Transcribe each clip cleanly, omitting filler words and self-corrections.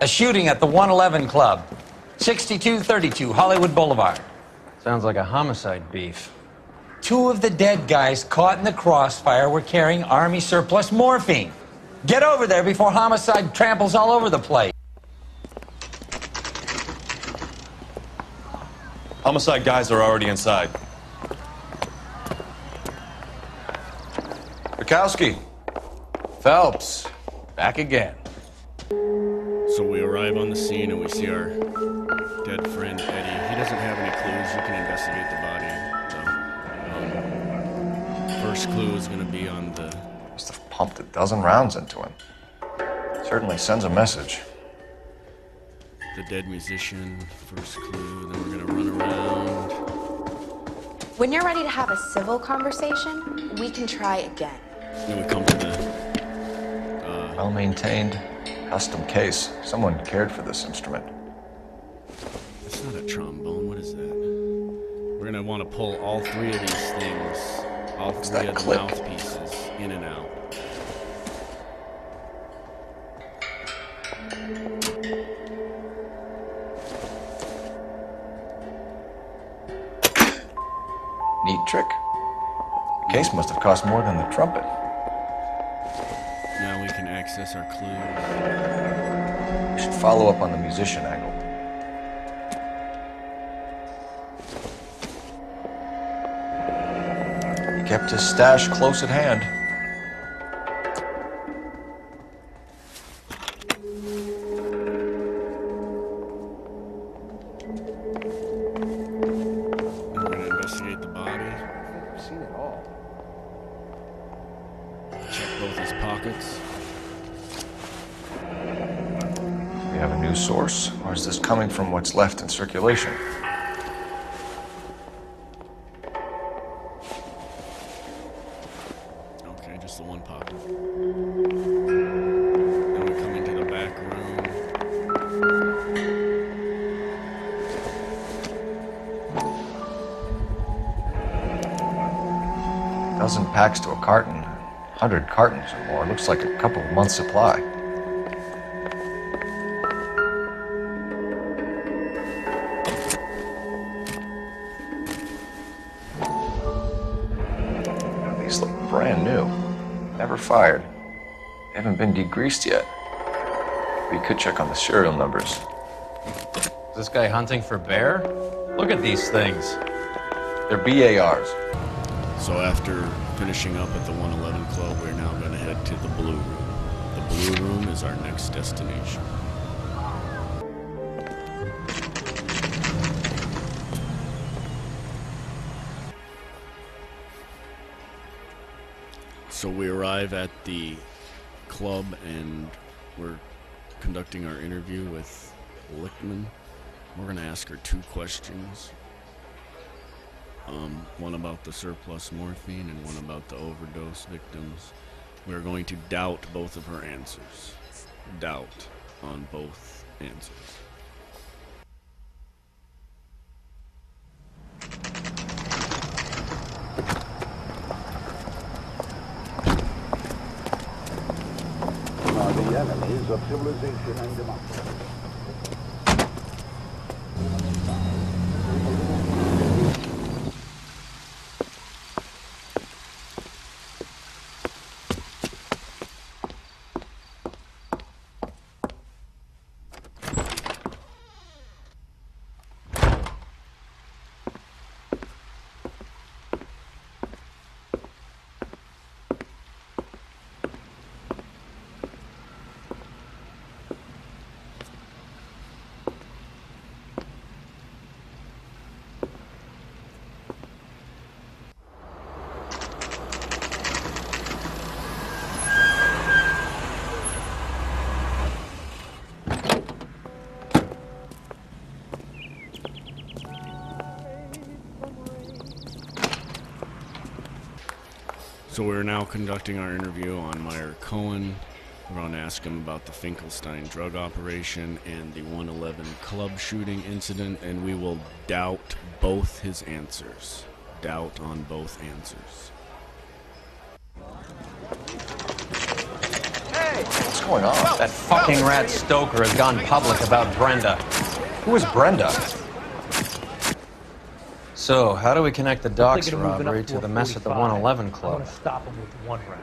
A shooting at the 111 Club, 6232 Hollywood Boulevard. Sounds like a homicide beef. 2 of the dead guys caught in the crossfire were carrying Army surplus morphine. Get over there before homicide tramples all over the place. Homicide guys are already inside. Bukowski. Phelps. Back again. So we arrive on the scene and we see our dead friend Eddie. He doesn't have any clues. You can investigate the body. So, first clue is going to be on the... Must have pumped a dozen rounds into him. Certainly sends a message. The dead musician, first clue. Then we're going to run around. When you're ready to have a civil conversation, we can try again. Then we come to the... Well-maintained, custom case. Someone cared for this instrument. It's not a trombone. What is that? We're going to want to pull all 3 of these things, all 3 of the mouthpieces, in and out. Neat trick. The case must have cost more than the trumpet. Now we can access our clues. We should follow up on the musician angle. He kept his stash close at hand. We're going to investigate the body. I've seen it all. Check both his pockets. We have a new source, or is this coming from what's left in circulation? Okay, just the one pocket. Then we come into the back room. Dozen packs to a carton. 100 cartons or more. Looks like a couple of months' supply. These look brand new. Never fired. They haven't been degreased yet. We could check on the serial numbers. Is this guy hunting for bear? Look at these things. They're BARs. So after finishing up at the 111 Club, we're now going to head to the Blue Room. The Blue Room is our next destination. So we arrive at the club and we're conducting our interview with Lichtman. We're going to ask her 2 questions. One about the surplus morphine and one about the overdose victims. We're going to doubt both of her answers. Doubt on both answers. Are the enemies of civilization and democracy. So we're now conducting our interview on Meyer Cohen. We're going to ask him about the Finkelstein drug operation and the 111 club shooting incident, and we will doubt both his answers. Doubt on both answers. Hey, what's going going on? That fucking rat Stoker has gone public about Brenda. Who is Brenda? So, how do we connect the docks Thinking of moving robbery up to the a mess at the 45. 111 I Club? want to stop him with one round.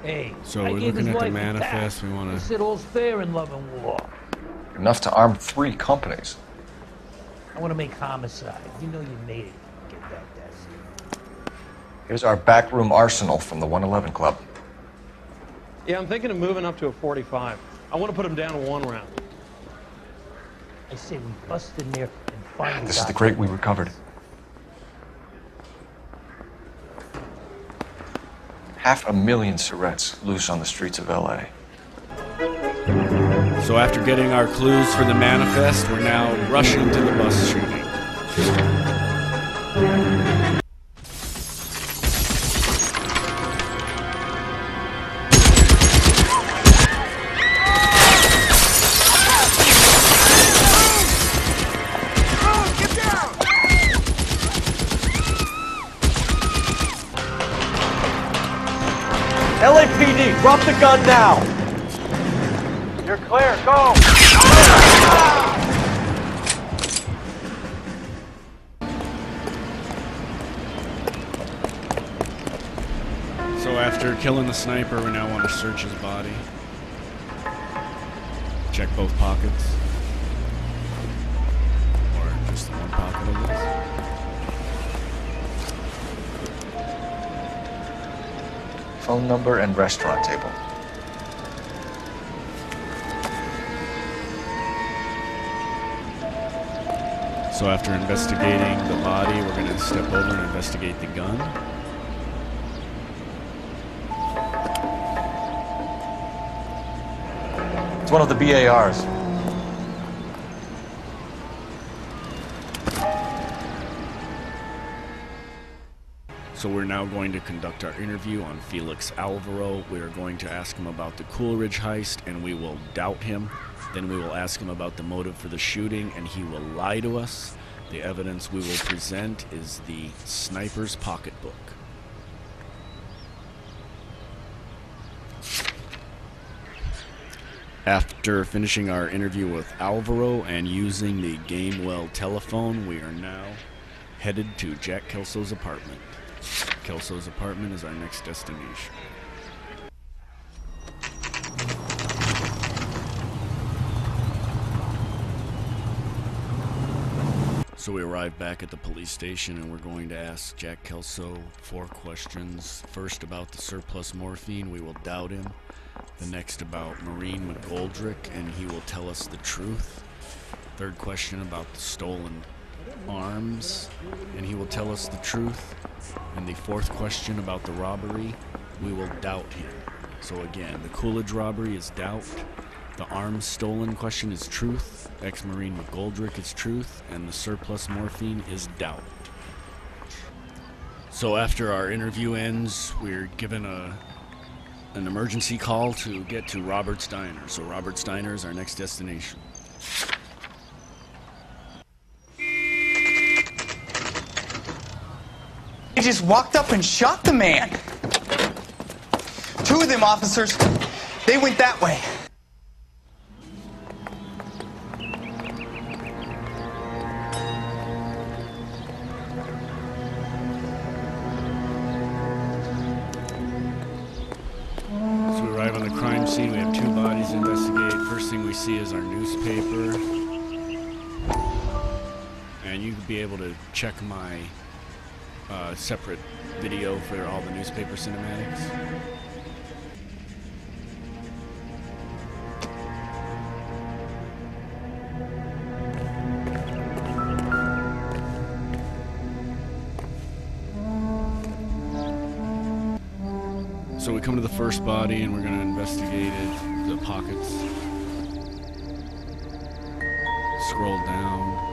Hey, So I we're gave his looking at the wife a manifest. tax. We want He to. said all's fair in love and war. Enough to arm 3 companies. I want to make homicide. You know you made it. Get that, that's it. Here's our backroom arsenal from the 111 Club. Yeah, I'm thinking of moving up to a 45. I want to put him down to 1 round. I say we bust in there and find This is the crate we recovered. $500,000 cigarettes loose on the streets of LA. So after getting our clues for the manifest, we're now rushing to the bus shooting. LAPD, drop the gun now! You're clear, go! So after killing the sniper, we now want to search his body. Check both pockets. Or just one pocket, I guess. Phone number and restaurant table. So after investigating the body, we're going to step over and investigate the gun. It's one of the BARs. So we're now going to conduct our interview on Felix Alvaro. We are going to ask him about the Coolidge heist, and we will doubt him. Then we will ask him about the motive for the shooting, and he will lie to us. The evidence we will present is the sniper's pocketbook. After finishing our interview with Alvaro and using the Gamewell telephone, we are now headed to Jack Kelso's apartment. Kelso's apartment is our next destination. So we arrived back at the police station and we're going to ask Jack Kelso 4 questions. First about the surplus morphine, we will doubt him. The next about Maureen McGoldrick, and he will tell us the truth. Third question about the stolen arms, and he will tell us the truth. And the fourth question about the robbery, we will doubt him. So again, the Coolidge robbery is doubt. The arms stolen question is truth. Ex-Marine McGoldrick is truth. And the surplus morphine is doubt. So after our interview ends, we're given an emergency call to get to Robert's Diner. So Robert's Diner is our next destination. They just walked up and shot the man. 2 of them officers, they went that way. So we arrive on the crime scene. We have 2 bodies to investigate. First thing we see is our newspaper. And you could be able to check my separate video for all the newspaper cinematics. So we come to the first body and we're going to investigate it, the pockets. Scroll down.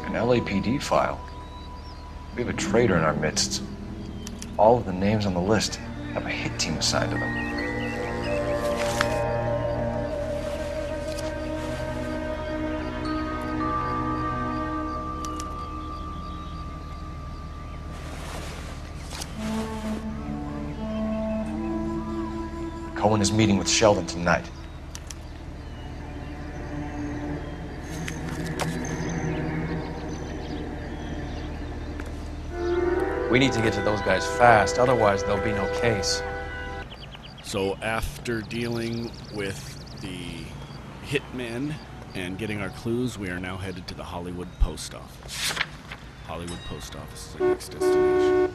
An LAPD file. We have a traitor in our midst. All of the names on the list have a hit team assigned to them. Cohen is meeting with Sheldon tonight. We need to get to those guys fast, otherwise there'll be no case. So after dealing with the hitmen and getting our clues, we are now headed to the Hollywood Post Office. Hollywood Post Office is our next destination.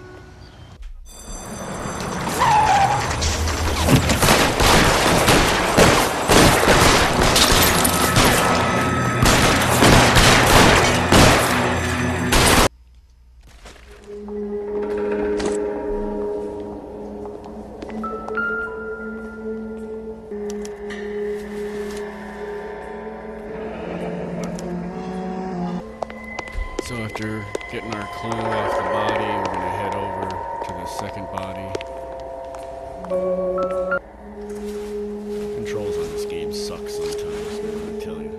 So after getting our clue off the body, we're going to head over to the second body. Controls on this game suck sometimes, I'm going to tell you.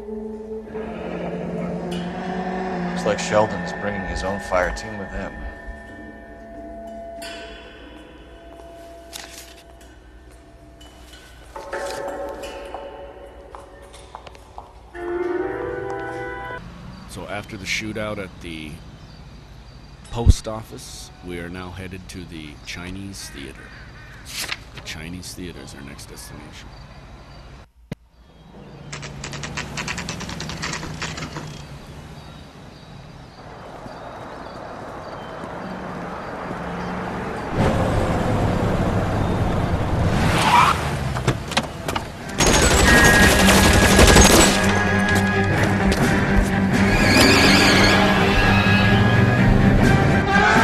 Looks like Sheldon's bringing his own fire team with him. So after the shootout at the post office, we are now headed to the Chinese Theater. The Chinese Theater is our next destination.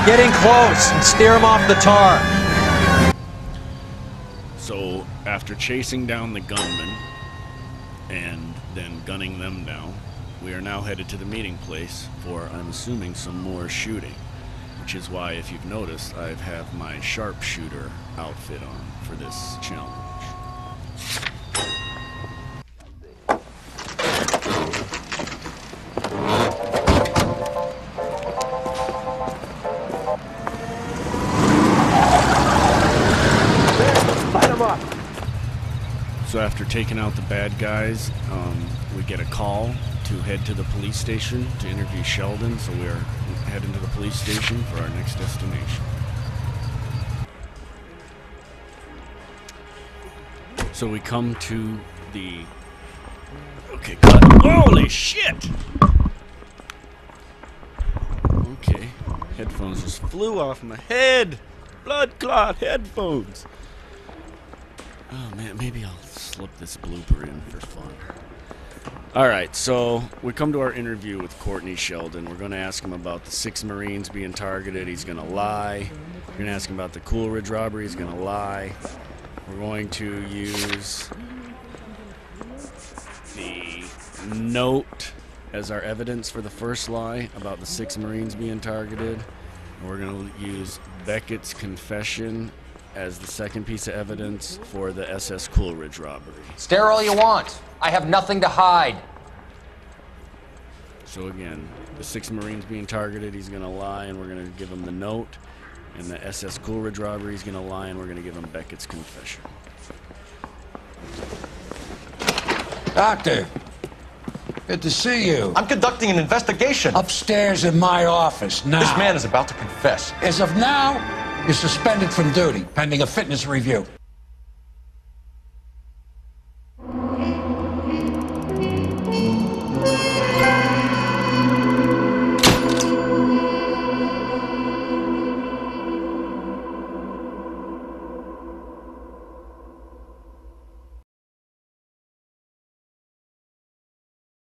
Get in close and steer him off the tar. So after chasing down the gunmen and then gunning them down, we are now headed to the meeting place for, I'm assuming, some more shooting. Which is why, if you've noticed, I have my sharpshooter outfit on for this challenge. So after taking out the bad guys, we get a call to head to the police station to interview Sheldon. So we're heading to the police station for our next destination. So we come to the... Okay, cut. Holy shit! Okay, headphones just flew off my head! Blood clot headphones! Oh man, maybe I'll slip this blooper in for fun. Alright, so we come to our interview with Courtney Sheldon. We're going to ask him about the 6 Marines being targeted. He's going to lie. We're going to ask him about the Coolidge robbery. He's going to lie. We're going to use the note as our evidence for the first lie about the 6 Marines being targeted. And we're going to use Beckett's confession as the second piece of evidence for the SS Coolidge robbery. Stare all you want. I have nothing to hide. So again, the 6 Marines being targeted, he's going to lie, and we're going to give him the note. And the SS Coolidge robbery, he's going to lie, and we're going to give him Beckett's confession. Doctor, good to see you. I'm conducting an investigation. Upstairs in my office now. This man is about to confess. As of now, you're suspended from duty, pending a fitness review.